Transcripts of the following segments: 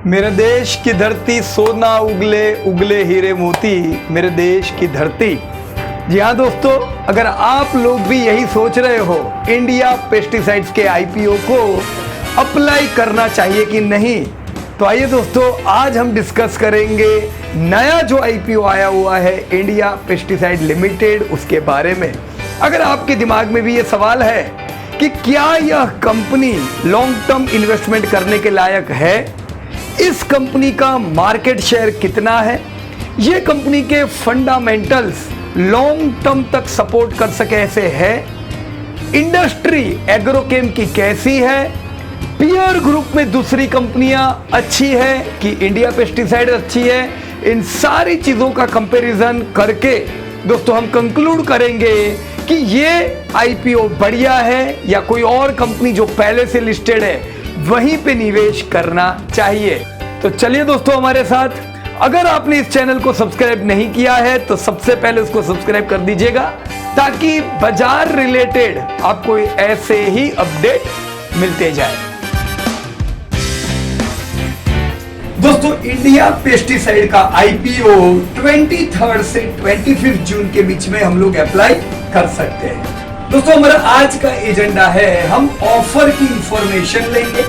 मेरे देश की धरती सोना उगले उगले हीरे मोती, मेरे देश की धरती। जी हाँ दोस्तों, अगर आप लोग भी यही सोच रहे हो इंडिया पेस्टिसाइड्स के आईपीओ को अप्लाई करना चाहिए कि नहीं, तो आइए दोस्तों आज हम डिस्कस करेंगे नया जो आईपीओ आया हुआ है इंडिया पेस्टिसाइड लिमिटेड, उसके बारे में। अगर आपके दिमाग में भी ये सवाल है कि क्या यह कंपनी लॉन्ग टर्म इन्वेस्टमेंट करने के लायक है, इस कंपनी का मार्केट शेयर कितना है, ये कंपनी के फंडामेंटल्स लॉन्ग टर्म तक सपोर्ट कर सके ऐसे है, इंडस्ट्री एग्रोकेम की कैसी है, पीयर ग्रुप में दूसरी कंपनियां अच्छी है कि इंडिया पेस्टिसाइड अच्छी है, इन सारी चीजों का कंपैरिजन करके दोस्तों हम कंक्लूड करेंगे कि ये आईपीओ बढ़िया है या कोई और कंपनी जो पहले से लिस्टेड है वहीं पे निवेश करना चाहिए। तो चलिए दोस्तों हमारे साथ, अगर आपने इस चैनल को सब्सक्राइब नहीं किया है तो सबसे पहले उसको सब्सक्राइब कर दीजिएगा ताकि बाजार रिलेटेड आपको ऐसे ही अपडेट मिलते जाए। दोस्तों इंडिया पेस्टिसाइड का आईपीओ 23 से 25 जून के बीच में हम लोग अप्लाई कर सकते हैं। दोस्तों हमारा आज का एजेंडा है, हम ऑफर की इंफॉर्मेशन लेंगे,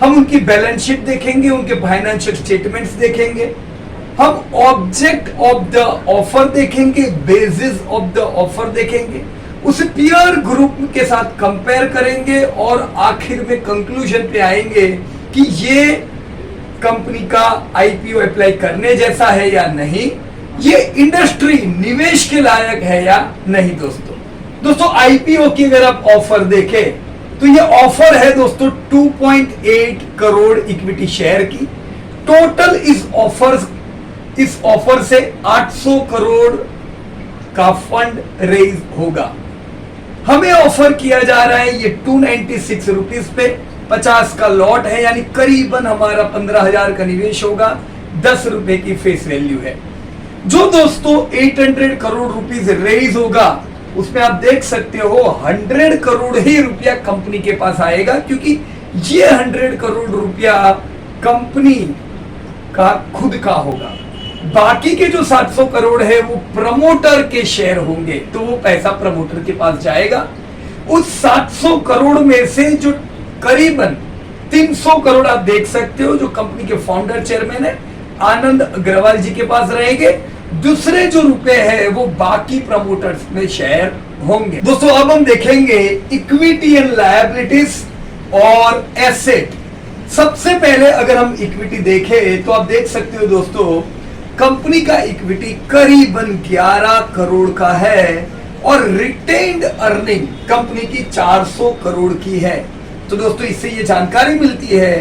हम उनकी बैलेंस शीट देखेंगे, उनके फाइनेंशियल स्टेटमेंट्स देखेंगे, हम ऑब्जेक्ट ऑफ द ऑफर देखेंगे, बेसिस ऑफ द ऑफर देखेंगे, उसे पीयर ग्रुप के साथ कंपेयर करेंगे और आखिर में कंक्लूजन पे आएंगे कि ये कंपनी का आईपीओ अप्लाई करने जैसा है या नहीं, ये इंडस्ट्री निवेश के लायक है या नहीं। दोस्तों आईपीओ की अगर आप ऑफर देखें तो ये ऑफर है दोस्तों 2.8 करोड़ इक्विटी शेयर की। टोटल इस ऑफर से 800 करोड़ का फंड रेज होगा। हमें ऑफर किया जा रहा है ये 296 रुपीस पे, 50 का लॉट है, यानी करीबन हमारा 15,000 का निवेश होगा, 10 रुपए की फेस वैल्यू है। जो दोस्तों 800 करोड़ रुपीस रेज होगा उसमें आप देख सकते हो 100 करोड़ ही रुपया कंपनी के पास आएगा, क्योंकि ये 100 करोड़ रुपया कंपनी का खुद का होगा। बाकी के जो 700 करोड़ है वो प्रमोटर के शेयर होंगे, तो वो पैसा प्रमोटर के पास जाएगा। उस 700 करोड़ में से जो करीबन 300 करोड़ आप देख सकते हो जो कंपनी के फाउंडर चेयरमैन है आनंद अग्रवाल जी के पास रहेंगे। दूसरे जो रुपए है वो बाकी प्रमोटर्स में शेयर होंगे। दोस्तों अब हम देखेंगे इक्विटी एंड लायबिलिटीज और एसेट। सबसे पहले अगर हम इक्विटी देखें तो आप देख सकते हो दोस्तों कंपनी का इक्विटी करीबन 11 करोड़ का है और रिटेन्ड अर्निंग कंपनी की 400 करोड़ की है। तो दोस्तों इससे ये जानकारी मिलती है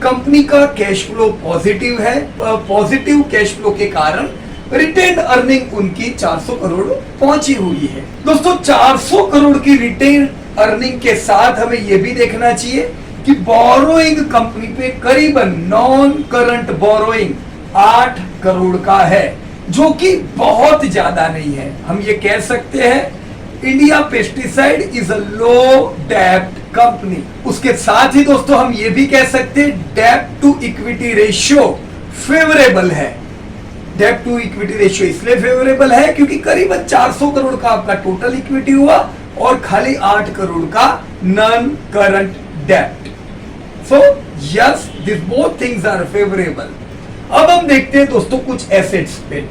कंपनी का कैश फ्लो पॉजिटिव है, पॉजिटिव कैश फ्लो के कारण रिटेन अर्निंग उनकी 400 करोड़ पहुंची हुई है। दोस्तों 400 करोड़ की रिटेन अर्निंग के साथ हमें यह भी देखना चाहिए कि बोरोइंग कंपनी पे करीबन नॉन करंट बोरोइंग 8 करोड़ का है, जो कि बहुत ज्यादा नहीं है। हम ये कह सकते हैं इंडिया पेस्टिसाइड इज अ लो डेब्ट कंपनी। उसके साथ ही दोस्तों हम ये भी कह सकते हैं डेब्ट टू इक्विटी रेशियो फेवरेबल है। डेब्ट टू इक्विटी रेशियो इसलिए फेवरेबल है क्योंकि करीबन 400 करोड़ का आपका टोटल इक्विटी हुआ और खाली 8 करोड़ का नॉन करंट डेब्ट। So yes, this both things are favourable. अब हम देखते हैं दोस्तों कुछ एसेट्स पे।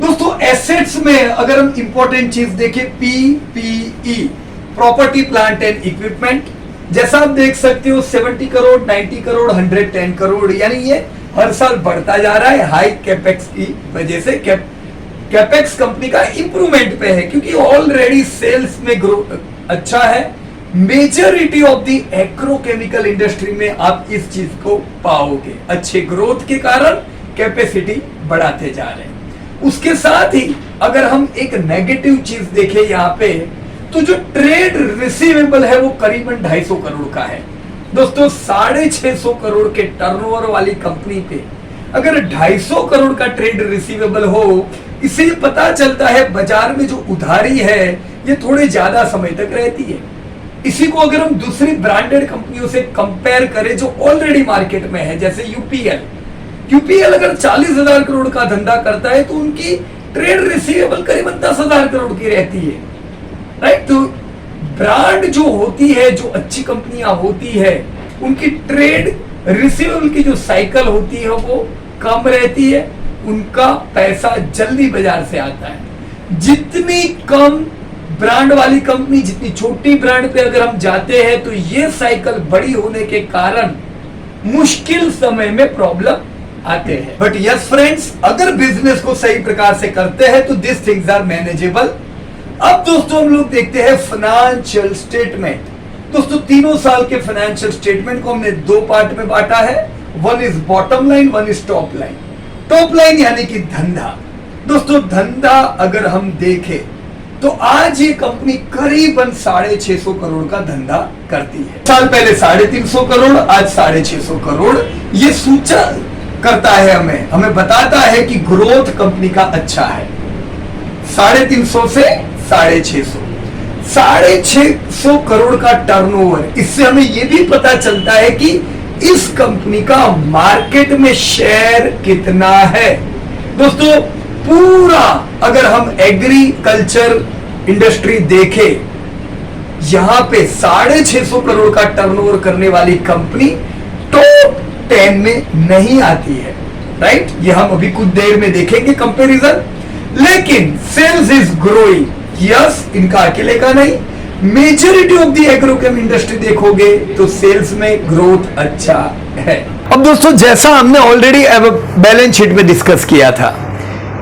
दोस्तों एसेट्स में अगर हम इंपॉर्टेंट चीज देखें PPE, property plant and equipment, जैसा आप देख सकते हो 70 करोड़, 90 करोड़, 110 करोड़, यानी ये हर साल बढ़ता जा रहा है। हाई कैपेक्स की वजह से कैपेक्स कंपनी का इंप्रूवमेंट पे है क्योंकि ऑलरेडी सेल्स में ग्रोथ अच्छा है। Majority of the agrochemical industry में आप इस चीज को पाओगे, अच्छे ग्रोथ के कारण कैपेसिटी बढ़ाते जा रहे हैं। उसके साथ ही अगर हम एक नेगेटिव चीज देखें यहाँ पे, तो जो ट्रेड रिसीवेबल है वो करीबन 250 करोड़ का है। दोस्तों 650 करोड़ के टर्नओवर वाली कंपनी पे अगर 250 करोड़ का ट्रेड रिसीवेबल हो, इससे पता चलता है बाजार में जो उधारी है ये थोड़े ज्यादा समय तक रहती है। इसी को अगर हम दूसरी ब्रांडेड कंपनियों से कंपेयर करें जो ऑलरेडी मार्केट में है, जैसे यूपीएल, यूपीएल अगर 40,000 करोड़ का धंधा करता है तो उनकी ट्रेड रिसीवेबल करीबन 10,000 करोड़ की रहती है, राइट। तो ब्रांड जो होती है, जो अच्छी कंपनियां होती है, उनकी ट्रेड रिसीवेबल की जो साइकिल होती है वो कम रहती है, उनका पैसा जल्दी बाजार से आता है। जितनी कम ब्रांड वाली कंपनी, जितनी छोटी ब्रांड पे अगर हम जाते हैं तो ये साइकिल बड़ी होने के कारण मुश्किल समय में प्रॉब्लम आते हैं। बट यस फ्रेंड्स, अगर बिजनेस को सही प्रकार से करते हैं तो दिस थिंग्स आर मैनेजेबल। अब दोस्तों हम लोग देखते हैं फाइनेंशियल स्टेटमेंट। दोस्तों तीनों साल के फाइनेंशियल स्टेटमेंट को हमने दो पार्ट में बांटा है। One is bottom line, one is top line. Top line यानी कि धंधा। दोस्तों धंधा अगर हम देखें तो आज ये कंपनी करीबन 650 करोड़ का धंधा करती है। साल पहले 350 करोड़, आज 650 करोड़। ये सूचना करता है हमें बताता है कि ग्रोथ कंपनी का अच्छा है। 350 से 650, 650 करोड़ का टर्नओवर। इससे हमें यह भी पता चलता है कि इस कंपनी का मार्केट में शेयर कितना है। दोस्तों पूरा अगर हम एग्रीकल्चर इंडस्ट्री देखें, यहां पे 650 करोड़ का टर्नओवर करने वाली कंपनी टॉप 10 में नहीं आती है, राइट। ये हम अभी कुछ देर में देखेंगे कंपैरिजन। लेकिन सेल्स इज ग्रोइंग, यस, इनका अकेले का नहीं, majority of the Agrochem industry देखोगे तो सेल्स में ग्रोथ अच्छा है। अब दोस्तों जैसा हमने ऑलरेडी बैलेंस शीट में डिस्कस किया था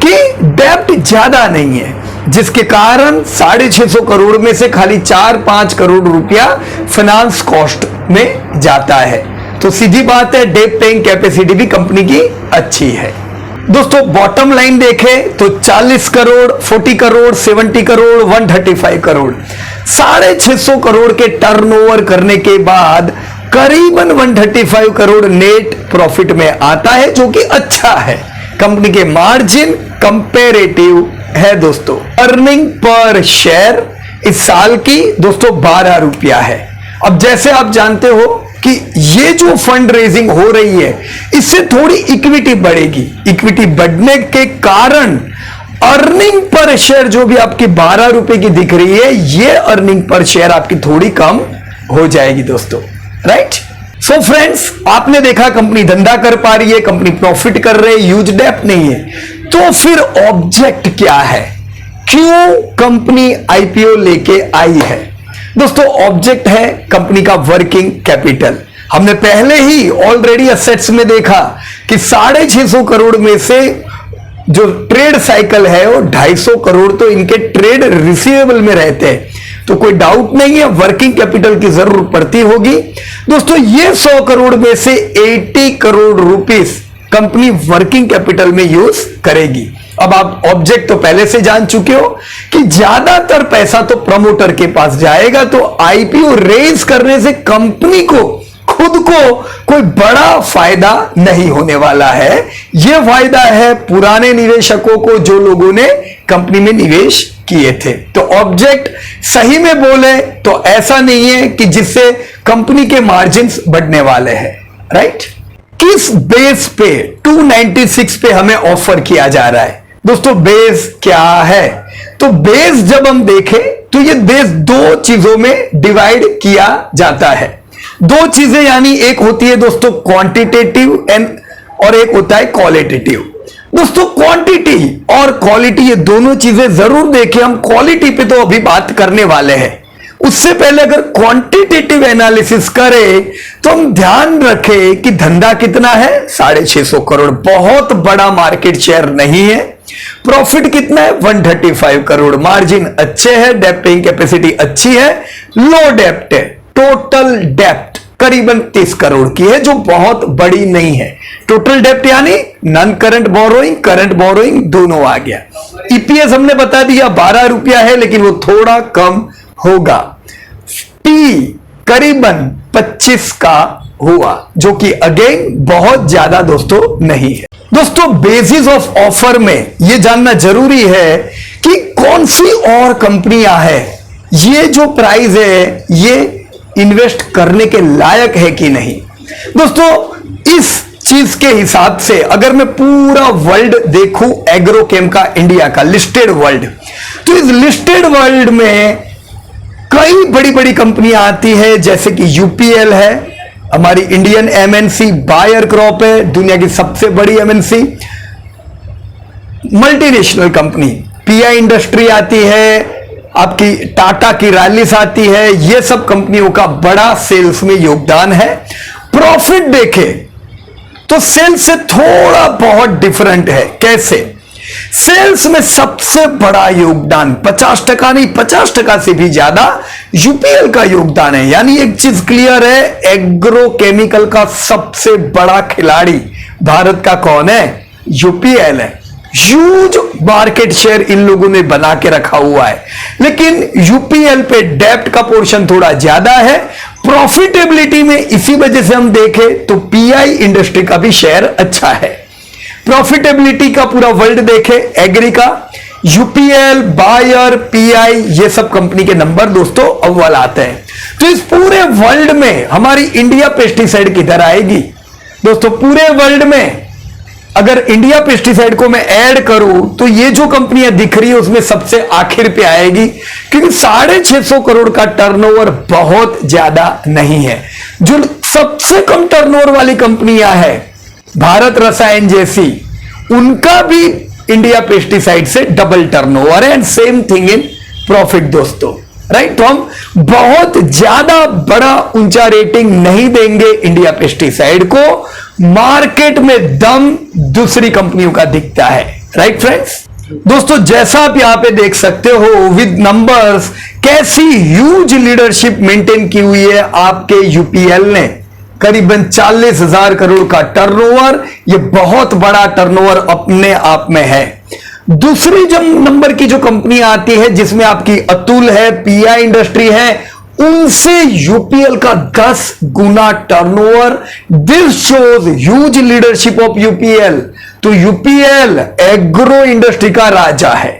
कि डेब्ट ज्यादा नहीं है, जिसके कारण 650 करोड़ में से खाली 4-5 करोड़ रुपया फाइनेंस कॉस्ट में जाता है। तो सीधी बात है, डेट पेइंग कैपेसिटी भी कंपनी की अच्छी है। दोस्तों बॉटम लाइन देखें तो 40 करोड़, 40 करोड़, 70 करोड़, 135 करोड़, 650 करोड़ के टर्नओवर करने के बाद करीबन 135 करोड़ नेट प्रॉफिट में आता है, जो कि अच्छा है। कंपनी के मार्जिन कंपेरेटिव है। दोस्तों अर्निंग पर शेयर इस साल की दोस्तों 12 रुपया है। अब जैसे आप जानते हो कि ये जो फंड रेजिंग हो रही है, इससे थोड़ी इक्विटी बढ़ेगी। इक्विटी बढ़ने के कारण अर्निंग पर शेयर जो भी आपकी 12 रुपए की दिख रही है, ये अर्निंग पर शेयर आपकी थोड़ी कम हो जाएगी दोस्तों, राइट। सो फ्रेंड्स, आपने देखा कंपनी धंधा कर पा रही है, कंपनी प्रॉफिट कर रही है, ह्यूज डेब्ट नहीं है। तो फिर ऑब्जेक्ट क्या है, क्यों कंपनी आईपीओ लेके आई है? दोस्तों ऑब्जेक्ट है कंपनी का वर्किंग कैपिटल। हमने पहले ही ऑलरेडी असेट्स में देखा कि 650 करोड़ में से जो ट्रेड साइकिल है वो 250 करोड़ तो इनके ट्रेड रिसीवेबल में रहते हैं। तो कोई डाउट नहीं है वर्किंग कैपिटल की जरूरत पड़ती होगी। दोस्तों ये 100 करोड़ में से 80 crore rupees company working capital में यूज करेगी। अब आप ऑब्जेक्ट तो पहले से जान चुके हो कि ज्यादातर पैसा तो प्रमोटर के पास जाएगा, तो आईपीओ रेज करने से कंपनी को खुद को कोई बड़ा फायदा नहीं होने वाला है। यह फायदा है पुराने निवेशकों को, जो लोगों ने कंपनी में निवेश किए थे। तो ऑब्जेक्ट सही में बोले तो ऐसा नहीं है कि जिससे कंपनी के मार्जिन्स बढ़ने वाले हैं, राइट। किस बेस पे 296 पे हमें ऑफर किया जा रहा है? दोस्तों बेस क्या है? तो बेस जब हम देखें तो ये बेस दो चीजों में डिवाइड किया जाता है। दो चीजें यानी एक होती है दोस्तों क्वांटिटेटिव और एक होता है क्वालिटेटिव। दोस्तों क्वांटिटी और क्वालिटी ये दोनों चीजें जरूर देखें। हम क्वालिटी पे तो अभी बात करने वाले हैं, उससे पहले अगर क्वांटिटेटिव एनालिसिस करें तो हम ध्यान रखें कि धंधा कितना है 650 करोड़, बहुत बड़ा मार्केट शेयर नहीं है। प्रॉफिट कितना है 135 करोड़, मार्जिन अच्छे हैं, डेब्ट पेइंग कैपेसिटी अच्छी है, लो डेब्ट है। टोटल डेब्ट करीबन 30 करोड़ की है, जो बहुत बड़ी नहीं है। टोटल डेब्ट यानी non current borrowing, current borrowing दोनों आ गया। ईपीएस हमने बता दिया 12 रुपया है, लेकिन वो थोड़ा कम होगा। पी करीबन 25 का हुआ, जो कि अगेन बहुत ज्यादा दोस्तों नहीं है। दोस्तों बेसिस ऑफ ऑफर में यह जानना जरूरी है कि कौन सी और कंपनियां हैं, ये जो प्राइस है ये इन्वेस्ट करने के लायक है कि नहीं। दोस्तों इस चीज के हिसाब से अगर मैं पूरा वर्ल्ड देखूं एग्रोकेम का, इंडिया का लिस्टेड वर्ल्ड, तो इस लिस्टेड वर्ल्ड में कई बड़ी बड़ी कंपनियां आती है, जैसे कि यूपीएल है, हमारी इंडियन एमएनसी, बायर क्रॉप है, दुनिया की सबसे बड़ी MNC multinational company, pi industry आती है, आपकी टाटा की रैलिस आती है। ये सब कंपनियों का बड़ा सेल्स में योगदान है। प्रॉफिट देखें तो सेल्स से थोड़ा बहुत डिफरेंट है। कैसे? सेल्स में सबसे बड़ा योगदान 50% नहीं, 50% से भी ज्यादा यूपीएल का योगदान है। यानी एक चीज क्लियर है, एग्रोकेमिकल का सबसे बड़ा खिलाड़ी भारत का कौन है? यूपीएल है। ह्यूज मार्केट शेयर इन लोगों ने बना के रखा हुआ है, लेकिन यूपीएल पे डेब्ट का पोर्शन थोड़ा ज्यादा है। प्रॉफिटेबिलिटी में इसी वजह से हम देखें तो पीआई इंडस्ट्री का भी शेयर अच्छा है। प्रॉफिटेबिलिटी का पूरा वर्ल्ड देखें, एग्री का, यूपीएल, बायर, पीआई, ये सब कंपनी के नंबर दोस्तों अव्वल आते हैं। तो इस पूरे वर्ल्ड में हमारी इंडिया पेस्टिसाइड किधर आएगी दोस्तों? पूरे वर्ल्ड में अगर इंडिया पेस्टिसाइड को मैं ऐड करूं तो ये जो कंपनियां दिख रही है उसमें सबसे आखिर पे आएगी, क्योंकि 650 करोड़ का टर्नओवर बहुत ज्यादा नहीं है। जो सबसे कम टर्नओवर वाली कंपनियां हैं भारत रसायन जैसी, उनका भी इंडिया पेस्टिसाइड से डबल टर्नओवर है, and same thing in profit दोस्तों, राइट। तो हम बहुत ज्यादा बड़ा ऊंचा रेटिंग नहीं देंगे इंडिया पेस्टिसाइड को। मार्केट में दम दूसरी कंपनियों का दिखता है, राइट फ्रेंड्स। दोस्तों जैसा आप यहां पे देख सकते हो विद नंबर्स, कैसी ह्यूज लीडरशिप मेंटेन की हुई है आपके यूपीएल ने। करीबन 40,000 करोड़ का टर्नओवर, ये बहुत बड़ा टर्नओवर अपने आप में है। दूसरी जो नंबर की जो कंपनी आती है जिसमें आपकी अतुल है, पीआई इंडस्ट्री है, उनसे यूपीएल का 10 गुना turnover. This shows huge leadership of UPL. तो यूपीएल एग्रो इंडस्ट्री का राजा है।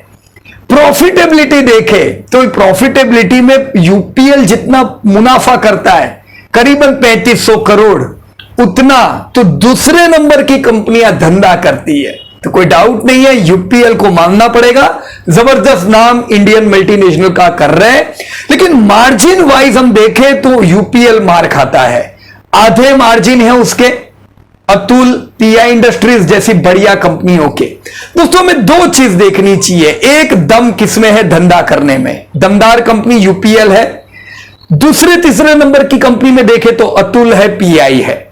प्रॉफिटेबिलिटी देखे तो प्रॉफिटेबिलिटी में यूपीएल जितना मुनाफा करता है करीबन 3500 करोड़, उतना तो दूसरे नंबर की कंपनियां धंधा करती है। तो कोई डाउट नहीं है, यूपीएल को मानना पड़ेगा। जबरदस्त नाम इंडियन मल्टीनेशनल का कर रहे हैं, लेकिन मार्जिन वाइज हम देखें तो यूपीएल मार खाता है। आधे मार्जिन है उसके अतुल, पीआई इंडस्ट्रीज जैसी बढ़िया कंपनियों के। दोस्तों हमें दो चीज देखनी चाहिए, एक दम किसमें है धंधा करने में, दमदार कंपनी यूपीएल है। दूसरे तीसरे नंबर की कंपनी में देखें तो अतुल है, पीआई है।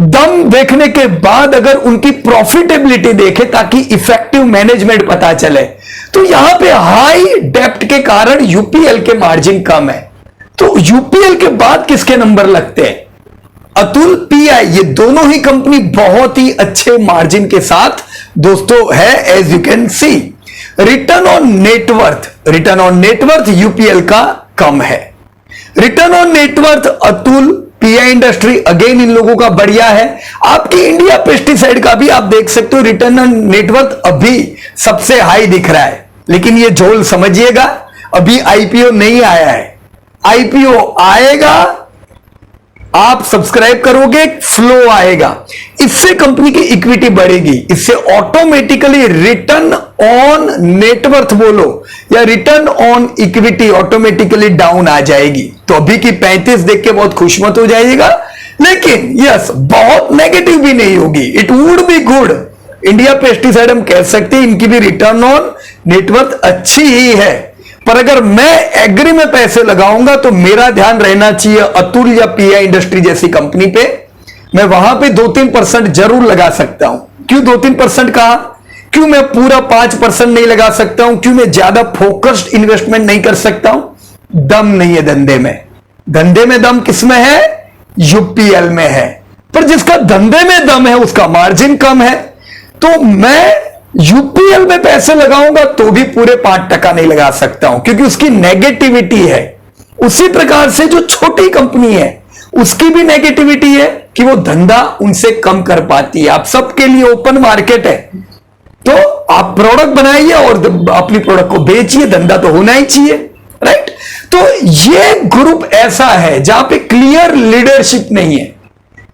दम देखने के बाद अगर उनकी प्रॉफिटेबिलिटी देखे ताकि इफेक्टिव मैनेजमेंट पता चले, तो यहां पे हाई डेप्ट के कारण यूपीएल के मार्जिन कम है। तो यूपीएल के बाद किसके नंबर लगते हैं? अतुल, पीआई, ये दोनों ही कंपनी बहुत ही अच्छे मार्जिन के साथ दोस्तों है। As you can see return on net worth, return on net worth UPL का कम है। Return on net worth Atul, PI industry again इन लोगों का बढ़िया है। आपकी इंडिया पेस्टिसाइड का भी आप देख सकते हो रिटर्न ऑन नेटवर्थ अभी सबसे हाई दिख रहा है, लेकिन ये झोल समझिएगा, अभी आईपीओ नहीं आया है। आईपीओ आएगा, आप सब्सक्राइब करोगे, फ्लो आएगा, इससे कंपनी की इक्विटी बढ़ेगी, इससे ऑटोमेटिकली रिटर्न ऑन नेटवर्थ बोलो या return on equity automatically down आ जाएगी। तो अभी की 35 देख के बहुत खुश मत हो जाइएगा, लेकिन यस बहुत नेगेटिव भी नहीं होगी, it would be good. India pesticide हम कह सकते हैं इनकी भी रिटर्न ऑन नेटवर्थ अच्छी ही है, पर अगर मैं एग्री में पैसे लगाऊंगा तो मेरा ध्यान रहना चाहिए अतुल या पीआई इंडस्ट्री जैसी कंपनी पे। मैं वहां पे 2-3% जरूर लगा सकता हूं। क्यों 2-3% कहा? क्यों मैं पूरा 5% नहीं लगा सकता हूं? क्यों मैं ज्यादा फोकस्ड इन्वेस्टमेंट नहीं कर सकता हूं? दम नहीं है धंधे में। धंधे में दम किसमें है? यूपीएल में है। पर जिसका धंधे में दम है उसका मार्जिन कम है, तो मैं यूपीएल में पैसे लगाऊंगा तो भी पूरे 5% नहीं लगा सकता हूं, क्योंकि उसकी नेगेटिविटी है। उसी प्रकार से जो छोटी कंपनी है उसकी भी नेगेटिविटी है कि वो धंधा उनसे कम कर पाती है। आप सबके लिए ओपन मार्केट है, तो आप प्रोडक्ट बनाइए और अपनी प्रोडक्ट को बेचिए, धंधा तो होना ही चाहिए, राइट। तो ये ग्रुप ऐसा है जहां पे क्लियर लीडरशिप नहीं है,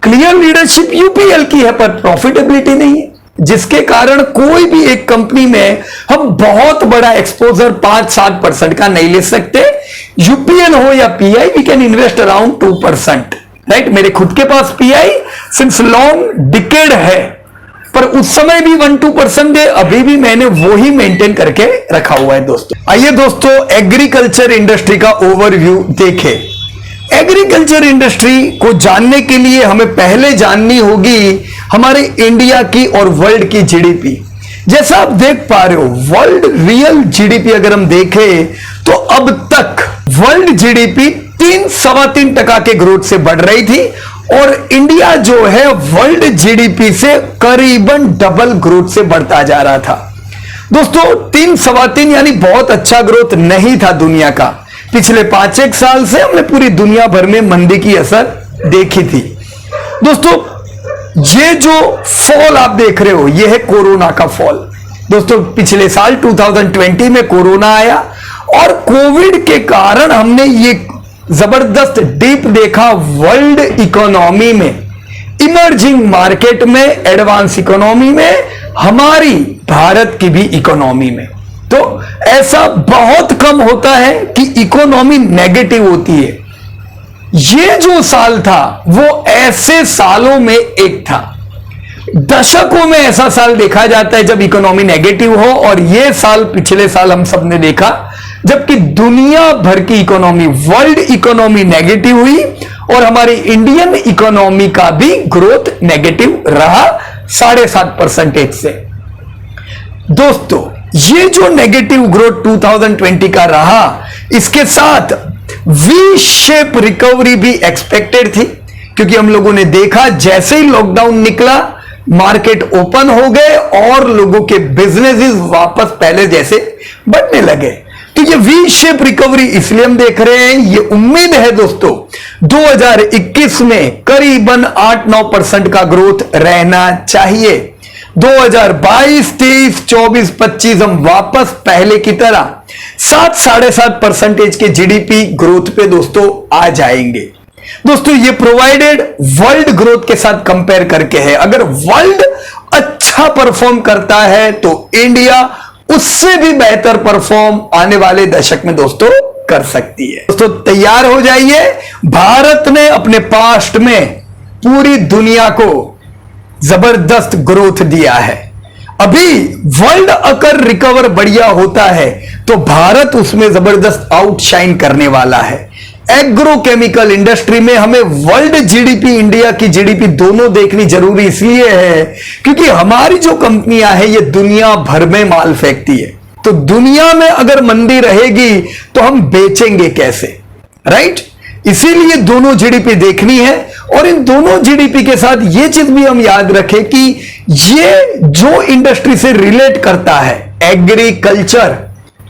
क्लियर लीडरशिप यूपीएल की है पर प्रॉफिटेबिलिटी नहीं है, जिसके कारण कोई भी एक कंपनी में हम बहुत बड़ा एक्सपोजर 5-7% का नहीं ले सकते। यूपीएल हो या PI, we can invest around 2%, right. मेरे खुद के पास पीआई सिंस लॉन्ग डिकेड है, पर उस समय भी 1-2% दे, अभी भी मैंने वो ही मेंटेन करके रखा हुआ है दोस्तों। आइए दोस्तों एग्रीकल्चर इंडस्ट्री का ओवरव्यू देखें। एग्रीकल्चर इंडस्ट्री को जानने के लिए हमें पहले जाननी होगी हमारे इंडिया की और वर्ल्ड की जीडीपी। जैसा आप देख पा रहे हो, वर्ल्ड रियल जीडीपी अगर हम देखें तो अब तक वर्ल्ड जीडीपी 3-3.25% के ग्रोथ से बढ़ रही थी और इंडिया जो है वर्ल्ड जीडीपी से करीबन डबल ग्रोथ से बढ़ता जा रहा था दोस्तों। 3-3.25 यानी बहुत अच्छा ग्रोथ नहीं था दुनिया का। पिछले 5-1 साल से हमने पूरी दुनिया भर में मंदी की असर देखी थी दोस्तों। ये जो फॉल आप देख रहे हो, ये है कोरोना का फॉल दोस्तों। पिछले साल 2020 में कोरोना आया और कोविड के कारण हमने ये जबरदस्त डिप देखा वर्ल्ड इकोनॉमी में, इमर्जिंग मार्केट में, एडवांस इकोनॉमी में, हमारी भारत की भी इकोनॉमी में। तो ऐसा बहुत कम होता है कि इकोनॉमी नेगेटिव होती है। ये जो साल था वो ऐसे सालों में एक था। दशकों में ऐसा साल देखा जाता है जब इकोनॉमी नेगेटिव हो, और ये साल पिछले साल हम सब ने देखा जबकि दुनिया भर की इकोनॉमी, वर्ल्ड इकोनॉमी नेगेटिव हुई और हमारी इंडियन इकोनॉमी का भी ग्रोथ नेगेटिव रहा 7.5% से। दोस्तों ये जो नेगेटिव ग्रोथ 2020 का रहा, इसके साथ वी शेप रिकवरी भी एक्सपेक्टेड थी, क्योंकि हम लोगों ने देखा जैसे ही लॉकडाउन निकला मार्केट ओपन हो गए और लोगों के बिजनेसेस वापस पहले जैसे बढ़ने लगे। तो ये वी शेप रिकवरी इसलिए हम देख रहे हैं। ये उम्मीद है दोस्तों 2021 में करीबन 8-9% का ग्रोथ रहना चाहिए। 2022, 23, 24, 25 हम वापस पहले की तरह 7-7.5% के जीडीपी ग्रोथ पे दोस्तों आ जाएंगे। दोस्तों ये प्रोवाइडेड वर्ल्ड ग्रोथ के साथ कंपेयर करके है। अगर वर्ल्ड अच्छा परफॉर्म करता है तो इंडिया उससे भी बेहतर परफॉर्म आने वाले दशक में दोस्तों कर सकती है। दोस्तों तैयार हो जाइए। भारत ने अपने पास्ट में पूरी दुनिया को जबरदस्त ग्रोथ दिया है। अभी वर्ल्ड अगर रिकवर बढ़िया होता है तो भारत उसमें जबरदस्त आउटशाइन करने वाला है। एग्रोकेमिकल इंडस्ट्री में हमें वर्ल्ड जीडीपी, इंडिया की जीडीपी दोनों देखनी जरूरी इसलिए है क्योंकि हमारी जो कंपनियां हैं ये दुनिया भर में माल फेंकती है। तो दुनिया में अगर मंदी रहेगी तो हम बेचेंगे कैसे, राइट? इसीलिए दोनों जीडीपी देखनी है। और इन दोनों जीडीपी के साथ ये चीज भी हम याद रखें कि ये जो इंडस्ट्री से रिलेट करता है, एग्रीकल्चर,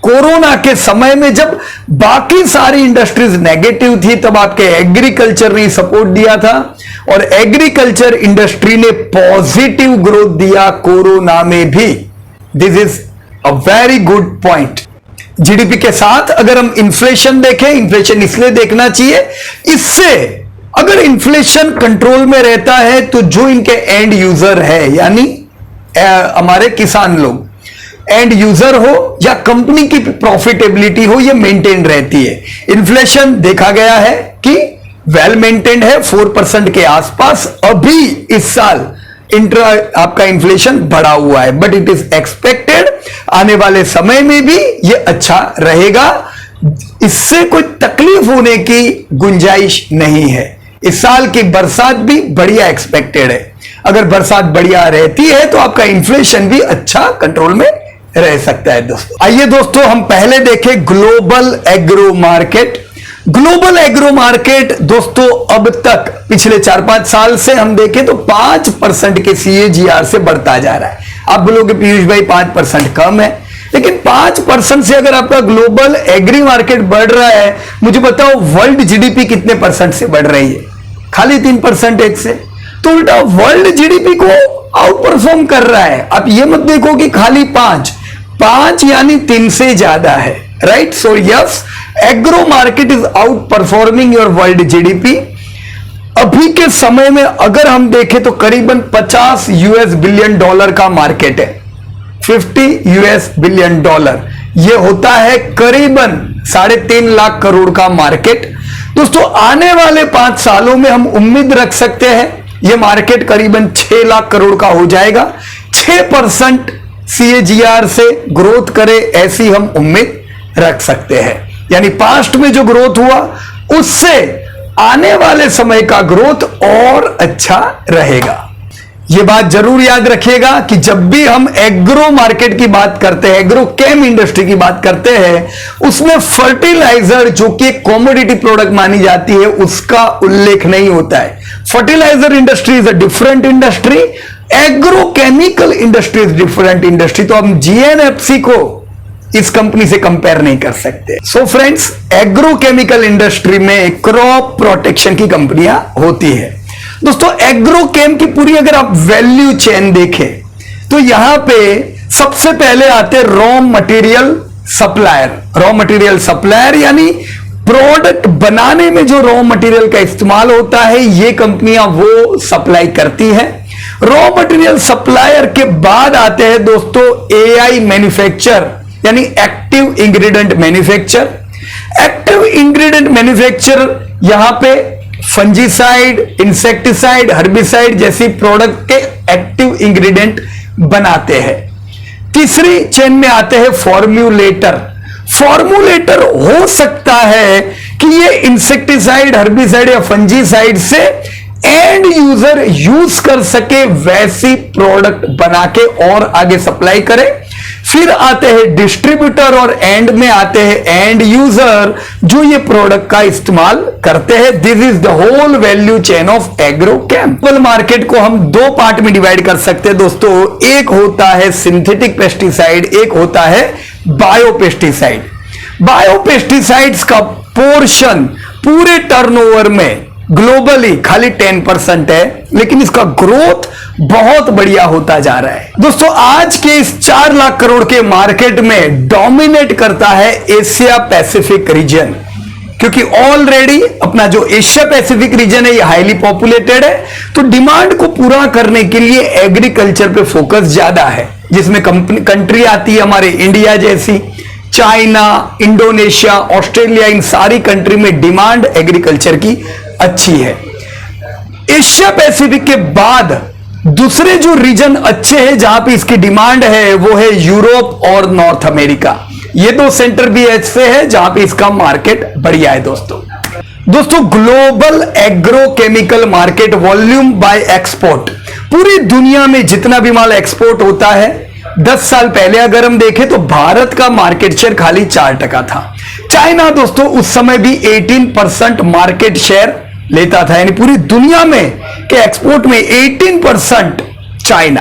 कोरोना के समय में जब बाकी सारी इंडस्ट्रीज नेगेटिव थी तब आपके एग्रीकल्चर ने सपोर्ट दिया था और एग्रीकल्चर इंडस्ट्री ने पॉजिटिव ग्रोथ दिया कोरोना में भी। This is a very good point. GDP के साथ अगर हम इन्फ्लेशन देखें, इन्फ्लेशन इसलिए देखना चाहिए, इससे अगर इन्फ्लेशन कंट्रोल में रहता है तो जो इनके एंड यूजर है यानी हमारे किसान लोग, एंड यूजर हो या कंपनी की प्रॉफिटेबिलिटी हो, ये मेंटेन रहती है। इन्फ्लेशन देखा गया है कि वेल मेंटेन्ड है 4% के आसपास। अभी इस साल आपका इन्फ्लेशन बढ़ा हुआ है बट इट इज एक्सपेक्टेड आने वाले समय में भी ये अच्छा रहेगा। इससे कोई तकलीफ होने की गुंजाइश नहीं है। इस साल की बरसात भी बढ़िया एक्सपेक्टेड है। अगर बरसात बढ़िया रहती है तो आपका इन्फ्लेशन भी अच्छा कंट्रोल में रह सकता है। दोस्तों आइए दोस्तों हम पहले देखें global agro market. Global agro market दोस्तों अब तक पिछले 4-5 साल से हम देखें तो 5% के CAGR से बढ़ता जा रहा है। आप बोलोगे पीयूष भाई 5% कम है, लेकिन 5% से अगर आपका ग्लोबल एग्री मार्केट बढ़ रहा है, मुझे बताओ वर्ल्ड जीडीपी कितने % से बढ़ रही है? खाली 3% से। तो उल्टा वर्ल्ड जीडीपी को आउट परफॉर्म कर रहा है। आप ये मत देखो कि खाली 5 यानी 3 से ज्यादा है, right? So yes, agro market is out performing your world GDP. अभी के समय में अगर हम देखें तो करीबन 50 यूएस बिलियन डॉलर का मार्केट है। 50 यूएस बिलियन डॉलर, यह होता है करीबन 3.5 लाख करोड़ का मार्केट। दोस्तों आने वाले 5 सालों में हम उम्मीद रख सकते हैं यह मार्केट करीबन 6 लाख करोड़ का हो जाएगा। 6% CAGR से ग्रोथ करे ऐसी हम उम्मीद रख सकते हैं। यानी पास्ट में जो ग्रोथ हुआ उससे आने वाले समय का ग्रोथ और अच्छा रहेगा। यह बात जरूर याद रखिएगा कि जब भी हम एग्रो मार्केट की बात करते हैं, एग्रो केम इंडस्ट्री की बात करते हैं, उसमें फर्टिलाइजर जो कि कॉमोडिटी प्रोडक्ट मानी जाती है उसका उल्लेख नहीं होता है। Fertiliser industry is a different industry, agro chemical industry is different industry. तो हम GNFC को इस कंपनी से कंपेयर नहीं कर सकते। So friends, agro chemical industry में क्रॉप प्रोटेक्शन की कंपनियां होती है। दोस्तों एग्रो केम की पूरी अगर आप वैल्यू चेन देखें तो यहां पे सबसे पहले आते raw material supplier. Raw material supplier यानी प्रोडक्ट बनाने में जो रॉ मटेरियल का इस्तेमाल होता है ये कंपनियां वो सप्लाई करती है। रॉ मटेरियल सप्लायर के बाद आते हैं दोस्तों AI मैन्युफैक्चर यानी active ingredient manufacture. Active ingredient manufacture यहां पे फंजीसाइड, इंसेक्टिसाइड, हर्बिसाइड जैसी प्रोडक्ट के एक्टिव इंग्रेडिएंट बनाते हैं। तीसरी चेन में आते हैं फॉर्म्यूलेटर। फॉर्म्यूलेटर हो सकता है कि ये इंसेक्टिसाइड, हर्बिसाइड या फंजीसाइड से एंड यूजर यूज कर सके वैसी प्रोडक्ट बना के और आगे सप्लाई करे। फिर आते हैं डिस्ट्रीब्यूटर और एंड में आते हैं एंड यूजर जो ये प्रोडक्ट का इस्तेमाल करते हैं। This is the whole value chain of agro chemical market को हम 2 पार्ट में डिवाइड कर सकते हैं दोस्तों। एक होता है सिंथेटिक पेस्टिसाइड, एक होता है बायोपेस्टिसाइड। बायोपेस्टिसाइड्स का पोर्शन पूरे टर्नओवर में ग्लोबली खाली 10% है, लेकिन इसका ग्रोथ बहुत बढ़िया होता जा रहा है। दोस्तों आज के इस 4 लाख करोड़ के मार्केट में डोमिनेट करता है एशिया पैसिफिक रीजन, क्योंकि ऑलरेडी अपना जो एशिया पैसिफिक रीजन है ये हाईली पॉपुलेटेड है। तो डिमांड को पूरा करने के लिए एग्रीकल्चर पे फोकस ज्यादा है, जिसमें कंट्री आती है हमारे इंडिया जैसी, चाइना, इंडोनेशिया, ऑस्ट्रेलिया, इन सारी कंट्री में डिमांड एग्रीकल्चर की अच्छी है। एशिया पैसिफिक के बाद दूसरे जो रीजन अच्छे हैं जहां पे इसकी डिमांड है वो है यूरोप और नॉर्थ अमेरिका। ये 2 सेंटर भी ऐसे हैं जहां पे इसका मार्केट बढ़िया है। दोस्तों global agro chemical market volume by export, पूरी दुनिया में जितना भी माल एक्सपोर्ट होता है 10 साल पहले अगर हम देखें तो भारत का मार्केट शेयर खाली 4% था। चाइना दोस्तों उस समय भी 18% मार्केट शेयर लेता था, यानी पूरी दुनिया में के एक्सपोर्ट में 18% चाइना।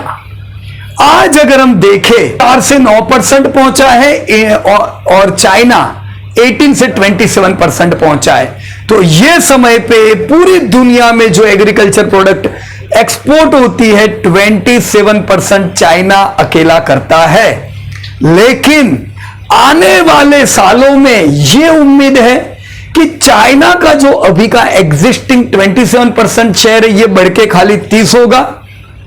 आज अगर हम देखें 4 से 9% पहुंचा है और चाइना 18 से 27% पहुंचा है। तो यह समय पे पूरी दुनिया में जो एग्रीकल्चर प्रोडक्ट एक्सपोर्ट होती है 27% चाइना अकेला करता है। लेकिन आने वाले सालों में यह उम्मीद है कि चाइना का जो अभी का एग्जिस्टिंग 27% शेयर है ये बढ़ के खाली 30 होगा,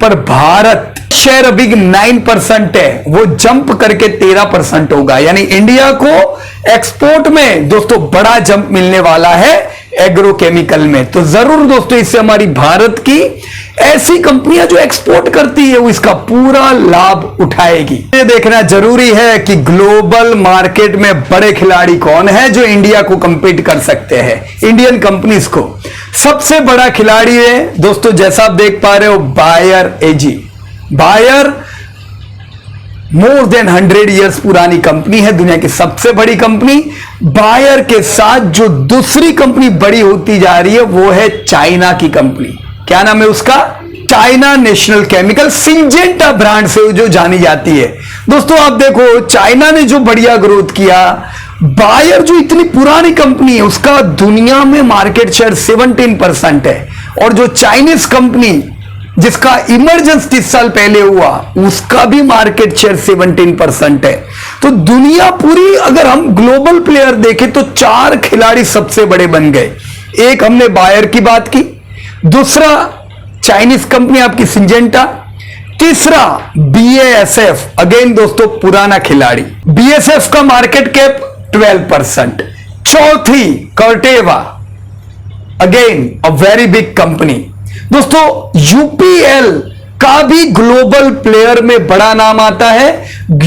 पर भारत शेयर अभी 9% है, वो जंप करके 13% होगा। यानी इंडिया को एक्सपोर्ट में दोस्तों बड़ा जंप मिलने वाला है एग्रो केमिकल में। तो जरूर दोस्तों इससे हमारी भारत की ऐसी कंपनियां जो एक्सपोर्ट करती है वो इसका पूरा लाभ उठाएगी। ये देखना जरूरी है कि ग्लोबल मार्केट में बड़े खिलाड़ी कौन है जो इंडिया को कंपीट कर सकते हैं, इंडियन कंपनीज को। सबसे बड़ा खिलाड़ी है दोस्तों, जैसा आप देख पा रहे हो, बायर एजी। बायर मोर देन 100 इयर्स पुरानी कंपनी है, दुनिया की सबसे बड़ी कंपनी। बायर के साथ जो दूसरी कंपनी बड़ी होती जा रही है वो है चाइना की कंपनी। क्या नाम है उसका? China national chemical, Syngenta brand से जो जानी जाती है। दोस्तों आप देखो चाइना ने जो बढ़िया ग्रोथ किया, बायर जो इतनी पुरानी कंपनी है उसका दुनिया में मार्केट शेयर 17% है, और जो चाइनीज कंपनी जिसका इमरजेंस 30 साल पहले हुआ उसका भी मार्केट शेयर 17% है। तो दुनिया पूरी अगर हम ग्लोबल प्लेयर देखें तो 4 खिलाड़ी सबसे बड़े बन गए। एक हमने बायर की बात की, दूसरा चाइनीज कंपनी आपकी सिंजेंटा, तीसरा BASF, अगेन दोस्तों पुराना खिलाड़ी, BASF का मार्केट कैप 12%, चौथी Corteva, again a very big company. दोस्तों UPL का भी ग्लोबल प्लेयर में बड़ा नाम आता है,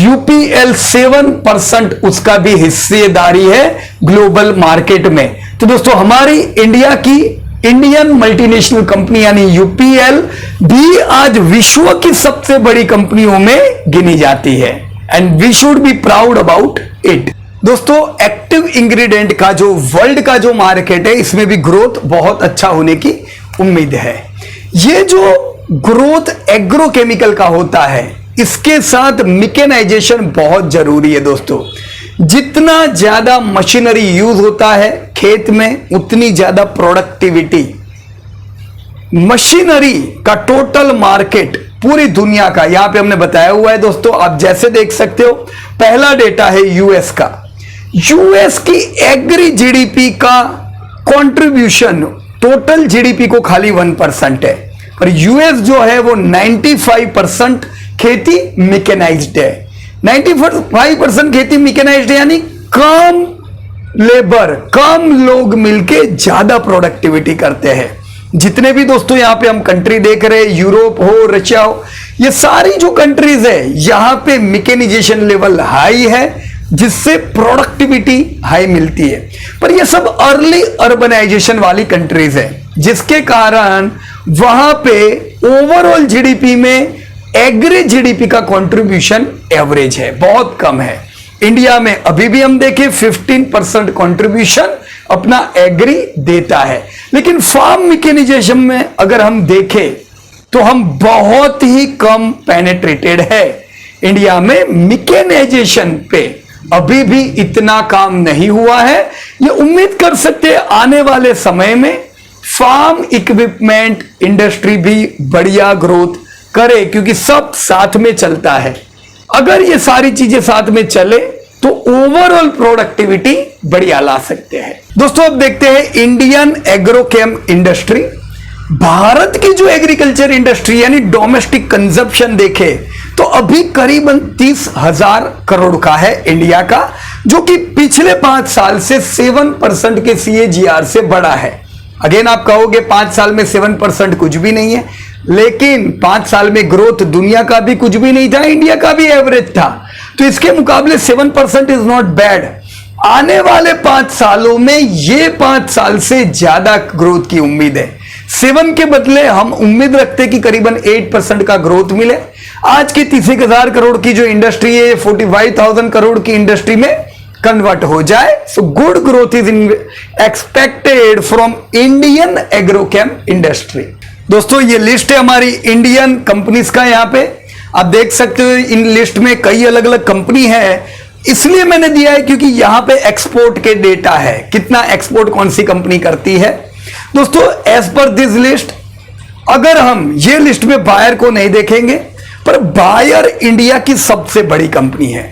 UPL 7% उसका भी हिस्सेदारी है ग्लोबल मार्केट में। तो दोस्तों हमारी इंडिया की इंडियन मल्टीनेशनल कंपनी यानी UPL भी आज विश्व की सबसे बड़ी कंपनियों में गिनी जाती है and we should be proud about it. दोस्तों एक्टिव इंग्रेडिएंट का जो वर्ल्ड का जो मार्केट है इसमें भी ग्रोथ बहुत अच्छा होने की उम्मीद है। ये जो ग्रोथ एग्रोकेमिकल का होता है इसके साथ मैकेनाइजेशन बहुत जरूरी है दोस्तों। जितना ज्यादा मशीनरी यूज होता है खेत में उतनी ज्यादा प्रोडक्टिविटी। मशीनरी का टोटल मार्केट पूरी दुनिया का यहां पे हमने बताया हुआ है दोस्तों, आप जैसे देख सकते हो। पहला डेटा है यूएस का। यूएस की एग्री जीडीपी का कंट्रीब्यूशन टोटल जीडीपी को खाली 1% है, पर यूएस जो है वो 95% खेती मैकेनाइज्ड है। 95% खेती मैकेनाइज्ड है यानी कम लेबर, कम लोग मिलके ज्यादा प्रोडक्टिविटी करते हैं। जितने भी दोस्तों यहां पे हम कंट्री देख रहे हैं, यूरोप हो, रशिया हो, ये सारी जो कंट्रीज है यहां पे मैकेनाइजेशन लेवल हाई है जिससे प्रोडक्टिविटी हाई मिलती है। पर ये सब अर्ली अर्बनाइजेशन वाली कंट्रीज है जिसके कारण वहां पे ओवरऑल जीडीपी में एग्री जीडीपी का कंट्रीब्यूशन एवरेज है, बहुत कम है। इंडिया में अभी भी हम देखें 15% कंट्रीब्यूशन अपना एग्री देता है, लेकिन फार्म मैकेनाइजेशन में अगर हम देखें तो हम बहुत ही कम पेनेट्रेटेड है। इंडिया में मैकेनाइजेशन पे अभी भी इतना काम नहीं हुआ है। ये उम्मीद कर सकते हैं आने वाले समय में फार्म इक्विपमेंट इंडस्ट्री भी बढ़िया ग्रोथ करे, क्योंकि सब साथ में चलता है। अगर ये सारी चीजें साथ में चले तो ओवरऑल प्रोडक्टिविटी बढ़िया ला सकते हैं। दोस्तों अब देखते हैं इंडियन एग्रोकेम इंडस्ट्री। भारत की जो एग्रीकल्चर इंडस्ट्री यानी डोमेस्टिक कंजप्शन देखे तो अभी करीबन 30,000 करोड़ का है इंडिया का, जो कि पिछले 5 साल से 7% के CAGR से बढ़ा है। अगेन आप कहोगे 5 साल में 7% कुछ भी नहीं है, लेकिन 5 साल में ग्रोथ दुनिया का भी कुछ भी नहीं था, इंडिया का भी एवरेज था, तो इसके मुकाबले 7% इज नॉट बैड। आने वाले 5 सालों में ये 5 साल से ज्यादा ग्रोथ की उम्मीद है। 7 के बदले हम उम्मीद रखते हैं कि करीबन 8% का ग्रोथ मिले। आज की 30,000 करोड़ की जो इंडस्ट्री है 45,000 करोड़ की इंडस्ट्री में कन्वर्ट हो जाए। So good growth is expected from Indian agrochem industry. दोस्तों ये लिस्ट है हमारी इंडियन कंपनीज का। यहां पे आप देख सकते हो इन लिस्ट में कई अलग अलग कंपनी है, इसलिए मैंने दिया है क्योंकि यहां पे एक्सपोर्ट के डेटा है, कितना एक्सपोर्ट कौन सी कंपनी करती है। दोस्तों एज पर दिस लिस्ट अगर हम ये लिस्ट में बायर को नहीं देखेंगे, पर बायर इंडिया की सबसे बड़ी कंपनी है,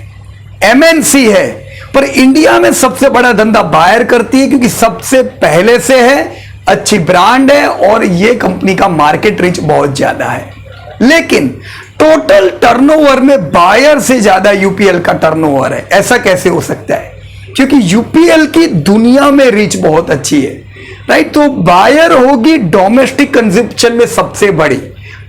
MNC है, पर इंडिया में सबसे बड़ा धंधा बायर करती है क्योंकि सबसे पहले से है, अच्छी ब्रांड है और ये कंपनी का मार्केट रीच बहुत ज्यादा है। लेकिन टोटल टर्नओवर में बायर से ज्यादा UPL का टर्नओवर है। ऐसा कैसे हो सकता है? क्योंकि UPL की दुनिया में रीच बहुत अच्छी है, राइट। तो बायर होगी डोमेस्टिक कंजप्शन में सबसे बड़ी,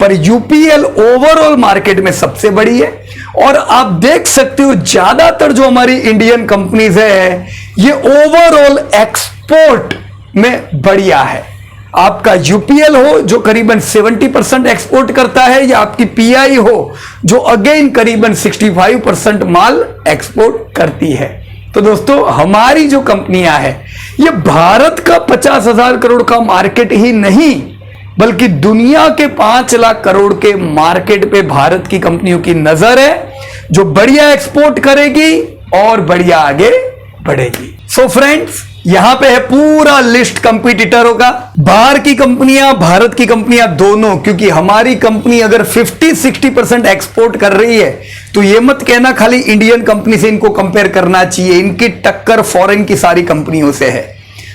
पर UPL ओवरऑल मार्केट में सबसे बड़ी है। और आप देख सकते हो ज्यादातर जो हमारी इंडियन कंपनीज है ये ओवरऑल एक्सपोर्ट में बढ़िया है। आपका UPL हो जो करीबन 70% एक्सपोर्ट करता है, या आपकी PI हो जो अगेन करीबन 65% माल एक्सपोर्ट करती है। तो दोस्तों हमारी जो कंपनियां हैं ये भारत का 50,000 करोड़ का मार्केट ही नहीं, बल्कि दुनिया के 5 लाख करोड़ के मार्केट पे भारत की कंपनियों की नजर है, जो बढ़िया एक्सपोर्ट करेगी और बढ़िया आगे बढ़ेगी। सो फ्रेंड्स यहां पे है पूरा लिस्ट कंपटीटरों का, बाहर की कंपनियां भारत की कंपनियां दोनों, क्योंकि हमारी कंपनी अगर 50-60% एक्सपोर्ट कर रही है तो ये मत कहना खाली इंडियन कंपनी से इनको कंपेयर करना चाहिए, इनकी टक्कर फॉरेन की सारी कंपनियों से है।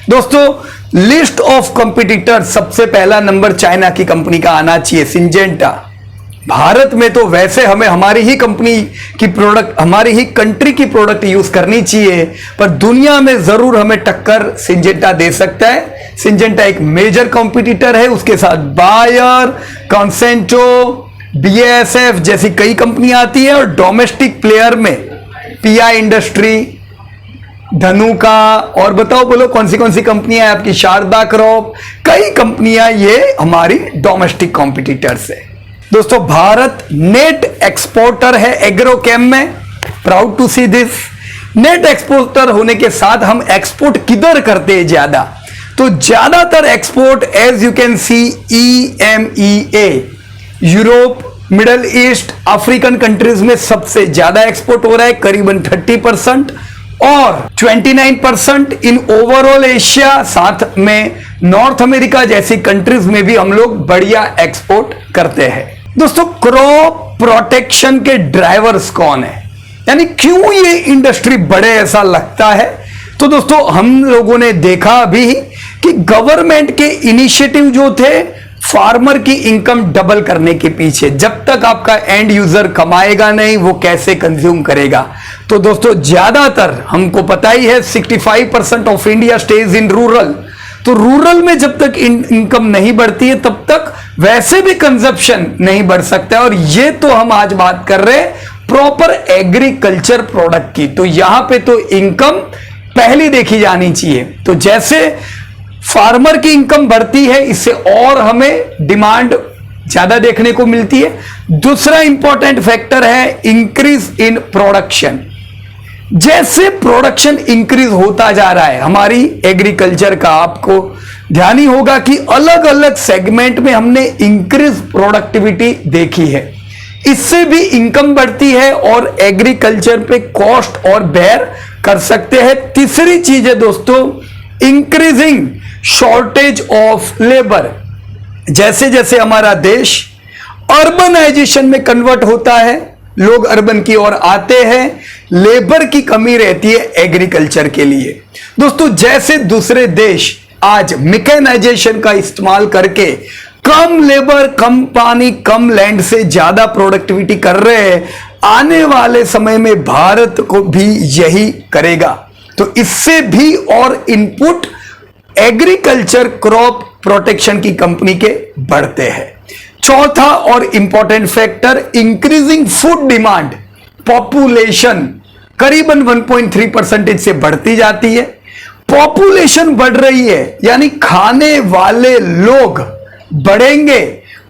दोस्तों लिस्ट ऑफ कंपटीटर सबसे पहला नंबर चाइना की कंपनी का आना चाहिए, सिंजेंटा। भारत में तो वैसे हमें हमारी ही कंपनी की प्रोडक्ट, हमारी ही कंट्री की प्रोडक्ट यूज करनी चाहिए, पर दुनिया में जरूर हमें टक्कर सिंजेंटा दे सकता है। सिंजेंटा एक मेजर कंपटीटर है, उसके साथ बायर, कॉन्सेंट्रो, BASF जैसी कई कंपनियां आती है, और डोमेस्टिक प्लेयर में PI इंडस्ट्री, धनुका, और बताओ बोलो कौन सी कंपनियां हैं आपकी, शारदा क्रॉप, कई कंपनियां ये हमारी डोमेस्टिक कॉम्पिटिटर्स है। दोस्तों भारत नेट एक्सपोर्टर है एग्रोकेम में, proud to see this. Net exporter होने के साथ हम एक्सपोर्ट किधर करते हैं ज्यादा, तो ज्यादातर export as you can see EMEA, Europe, Middle East, African countries में सबसे ज्यादा एक्सपोर्ट हो रहा है, करीबन 30%, और 29% इन ओवरऑल एशिया, साथ में नॉर्थ अमेरिका जैसी कंट्रीज में भी हम लोग बढ़िया एक्सपोर्ट करते हैं। दोस्तों क्रॉप प्रोटेक्शन के ड्राइवर्स कौन है, यानी क्यों ये इंडस्ट्री बढ़े ऐसा लगता है, तो दोस्तों हम लोगों ने देखा अभी कि गवर्नमेंट के इनिशिएटिव जो थे फार्मर की इनकम डबल करने के पीछे, जब तक आपका एंड यूजर कमाएगा नहीं वो कैसे कंज्यूम करेगा। तो दोस्तों ज्यादातर हमको पता ही है 65% of India stage in rural, तो रूरल में जब तक इनकम नहीं बढ़ती है तब तक वैसे भी कंजप्शन नहीं बढ़ सकता है। और ये तो हम आज बात कर रहे हैं प्रॉपर एग्रीकल्चर प्रोडक्ट की, तो यहां पे तो इनकम पहली देखी जानी चाहिए। तो जैसे फार्मर की इनकम बढ़ती है, इससे और हमें डिमांड ज्यादा देखने को मिलती है। दूसरा इंपॉर्टेंट फैक्टर है इंक्रीज इन प्रोडक्शन। जैसे प्रोडक्शन इंक्रीज होता जा रहा है हमारी एग्रीकल्चर का, आपको ध्यान ही होगा कि अलग अलग सेगमेंट में हमने इंक्रीज प्रोडक्टिविटी देखी है, इससे भी इनकम बढ़ती है और एग्रीकल्चर पे कॉस्ट और बेयर कर सकते हैं। तीसरी चीज है दोस्तों इंक्रीजिंग शॉर्टेज ऑफ लेबर। जैसे जैसे हमारा देश अर्बनाइजेशन में कन्वर्ट होता है, लोग अर्बन की ओर आते हैं, लेबर की कमी रहती है एग्रीकल्चर के लिए। दोस्तों जैसे दूसरे देश आज मैकेनाइजेशन का इस्तेमाल करके कम लेबर, कम पानी, कम लैंड से ज्यादा प्रोडक्टिविटी कर रहे हैं, आने वाले समय में भारत को भी यही करेगा। तो इससे भी और इनपुट एग्रीकल्चर क्रॉप प्रोटेक्शन की कंपनी के बढ़ते हैं। चौथा और important factor increasing food demand. Population करीबन 1.3% से बढ़ती जाती है। पॉपुलेशन बढ़ रही है यानी खाने वाले लोग बढ़ेंगे